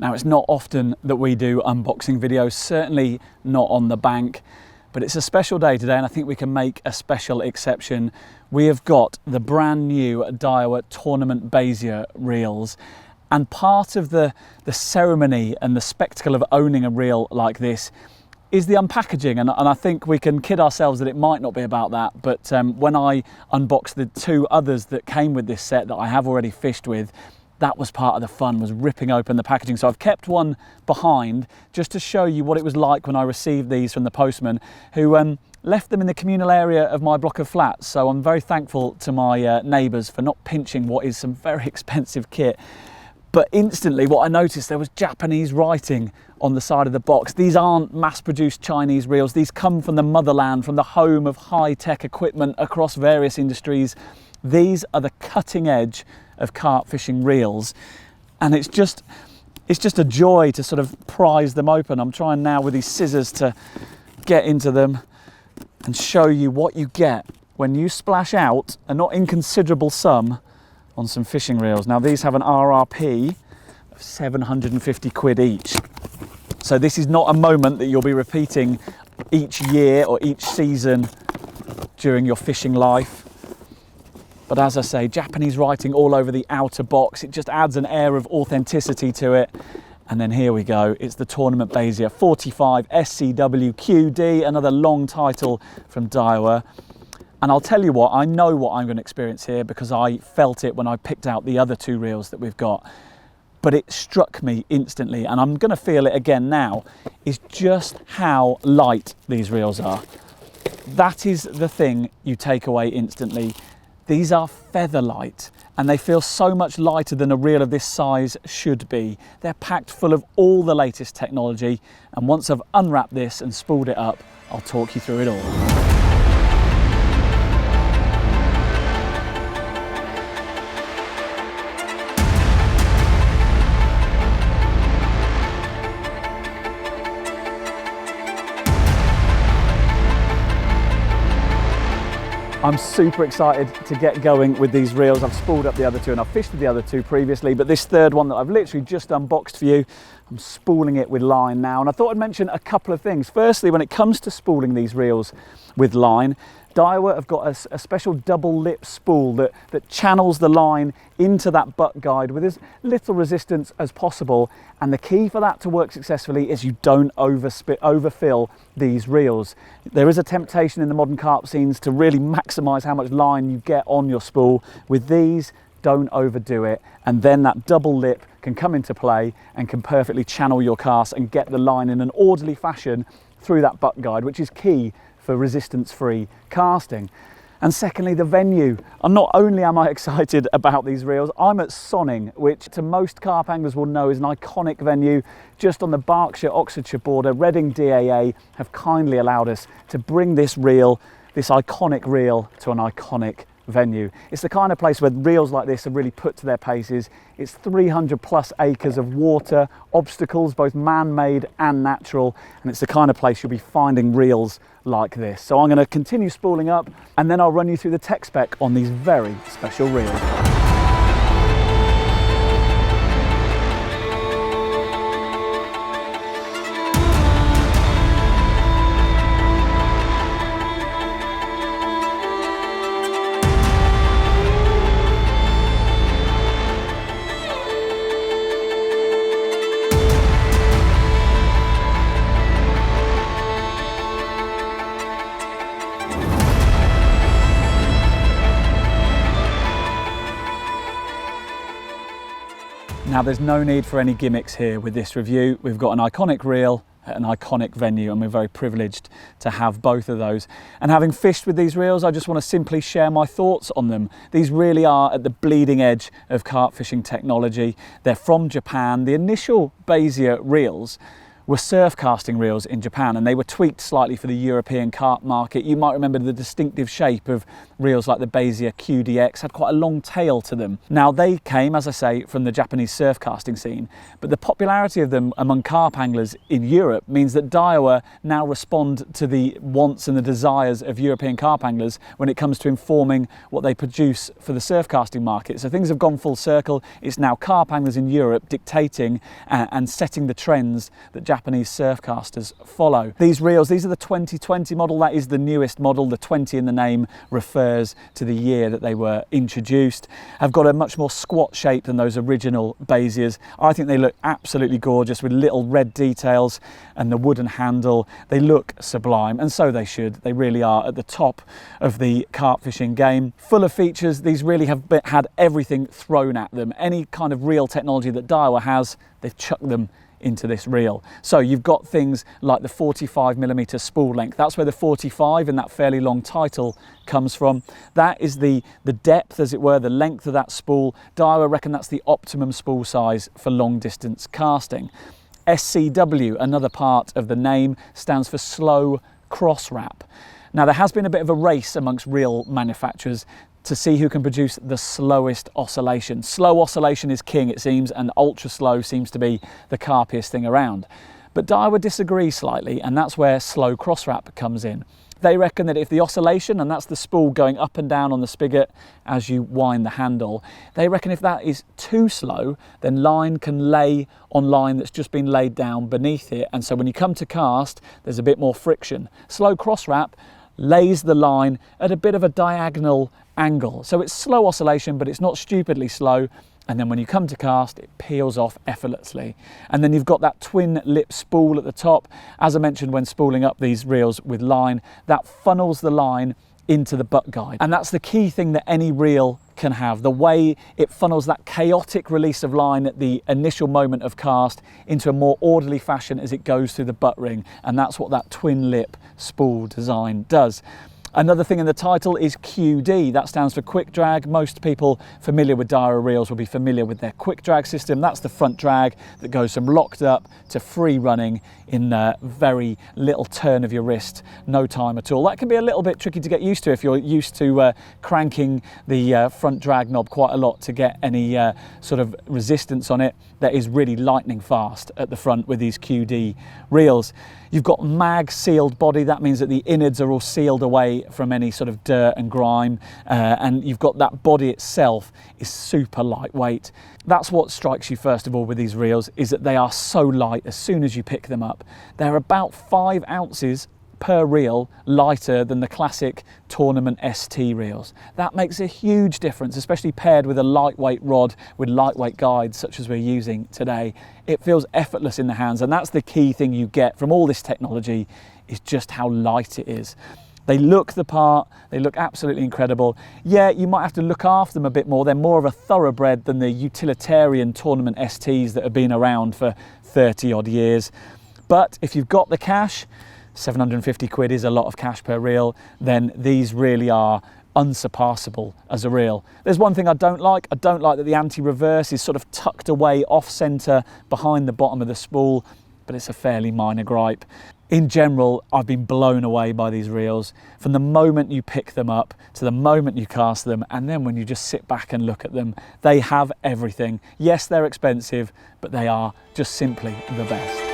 Now, it's not often that we do unboxing videos, certainly not on the bank, but it's a special day today and I think we can make a special exception. We have got the brand new Daiwa Tournament Basia reels, and part of the ceremony and the spectacle of owning a reel like this is the unpackaging, and I think we can kid ourselves that it might not be about that, but when I unboxed the two others that came with this set that I have already fished with, that was part of the fun, was ripping open the packaging. So I've kept one behind just to show you what it was like when I received these from the postman, who left them in the communal area of my block of flats. So I'm very thankful to my neighbours for not pinching what is some very expensive kit. But instantly what I noticed, there was Japanese writing on the side of the box. These aren't mass-produced Chinese reels. These come from the motherland, from the home of high-tech equipment across various industries. These are the cutting edge of carp fishing reels, and it's just a joy to sort of prise them open. I'm trying now with these scissors to get into them and show you what you get when you splash out a not inconsiderable sum on some fishing reels. Now, these have an RRP of 750 quid each. So this is not a moment that you'll be repeating each year or each season during your fishing life. But as I say, Japanese writing all over the outer box, it just adds an air of authenticity to it. And then here we go, it's the Tournament Basia 45 SCW QD, another long title from Daiwa. And I'll tell you what, I know what I'm going to experience here because I felt it when I picked out the other two reels that we've got. But it struck me instantly, and I'm going to feel it again now, is just how light these reels are. That is the thing you take away instantly. These are feather light, and they feel so much lighter than a reel of this size should be. They're packed full of all the latest technology, and once I've unwrapped this and spooled it up, I'll talk you through it all. I'm super excited to get going with these reels. I've spooled up the other two and I've fished with the other two previously, but this third one that I've literally just unboxed for you, I'm spooling it with line now. And I thought I'd mention a couple of things. Firstly, when it comes to spooling these reels with line, Daiwa have got a special double lip spool that channels the line into that butt guide with as little resistance as possible. And the key for that to work successfully is you don't overfill these reels. There is a temptation in the modern carp scenes to really maximize how much line you get on your spool. With these, don't overdo it. And then that double lip can come into play and can perfectly channel your cast and get the line in an orderly fashion through that butt guide, which is key for resistance-free casting. And secondly, the venue. And not only am I excited about these reels, I'm at Sonning, which to most carp anglers will know is an iconic venue just on the Berkshire-Oxfordshire border. Reading DAA have kindly allowed us to bring this reel, this iconic reel, to an iconic venue. It's the kind of place where reels like this are really put to their paces. It's 300 plus acres of water, obstacles both man-made and natural, and it's the kind of place you'll be finding reels like this. So I'm going to continue spooling up and then I'll run you through the tech spec on these very special reels. Now, there's no need for any gimmicks here with this review. We've got an iconic reel at an iconic venue, and we're very privileged to have both of those. And having fished with these reels, I just want to simply share my thoughts on them. These really are at the bleeding edge of carp fishing technology. They're from Japan. The initial Basia reels were surf casting reels in Japan, and they were tweaked slightly for the European carp market. You might remember the distinctive shape of reels like the Basia QDX had quite a long tail to them. Now they came, as I say, from the Japanese surf casting scene, but the popularity of them among carp anglers in Europe means that Daiwa now respond to the wants and the desires of European carp anglers when it comes to informing what they produce for the surf casting market. So things have gone full circle. It's now carp anglers in Europe dictating and setting the trends that Japanese surf casters follow. These reels, these are the 2020 model. That is the newest model. The 20 in the name refers to the year that they were introduced. Have got a much more squat shape than those original Basias. I think they look absolutely gorgeous with little red details and the wooden handle. They look sublime, and so they should. They really are at the top of the carp fishing game. Full of features. These really have had everything thrown at them. Any kind of reel technology that Daiwa has, they've chucked them into this reel. So you've got things like the 45mm spool length. That's where the 45 in that fairly long title comes from. That is the depth, as it were, the length of that spool. Daiwa reckon that's the optimum spool size for long distance casting. SCW, another part of the name, stands for slow cross wrap. Now there has been a bit of a race amongst reel manufacturers to see who can produce the slowest oscillation. Slow oscillation is king, it seems, and ultra slow seems to be the carpiest thing around. But Daiwa disagree slightly, and that's where slow cross wrap comes in. They reckon that if the oscillation, and that's the spool going up and down on the spigot as you wind the handle, they reckon if that is too slow, then line can lay on line that's just been laid down beneath it, and so when you come to cast, there's a bit more friction. Slow cross wrap lays the line at a bit of a diagonal angle. So it's slow oscillation, but it's not stupidly slow. And then when you come to cast, it peels off effortlessly. And then you've got that twin lip spool at the top. As I mentioned, when spooling up these reels with line, that funnels the line into the butt guide. And that's the key thing that any reel can have, the way it funnels that chaotic release of line at the initial moment of cast into a more orderly fashion as it goes through the butt ring. And that's what that twin lip spool design does. Another thing in the title is QD. That stands for quick drag. Most people familiar with Daiwa reels will be familiar with their quick drag system. That's the front drag that goes from locked up to free running in very little turn of your wrist, no time at all. That can be a little bit tricky to get used to if you're used to cranking the front drag knob quite a lot to get any sort of resistance on it. That is really lightning fast at the front with these QD reels. You've got mag sealed body. That means that the innards are all sealed away from any sort of dirt and grime, and you've got that body itself is super lightweight. That's what strikes you first of all with these reels, is that they are so light as soon as you pick them up. They're about 5 ounces per reel lighter than the classic Tournament ST reels. That makes a huge difference, especially paired with a lightweight rod with lightweight guides such as we're using today. It feels effortless in the hands, and that's the key thing you get from all this technology, is just how light it is. They look the part, they look absolutely incredible. Yeah, you might have to look after them a bit more. They're more of a thoroughbred than the utilitarian Tournament STs that have been around for 30 odd years. But if you've got the cash, 750 quid is a lot of cash per reel, then these really are unsurpassable as a reel. There's one thing I don't like. I don't like that the anti-reverse is sort of tucked away off center behind the bottom of the spool, but it's a fairly minor gripe. In general, I've been blown away by these reels from the moment you pick them up to the moment you cast them, and then when you just sit back and look at them. They have everything. Yes, they're expensive, but they are just simply the best.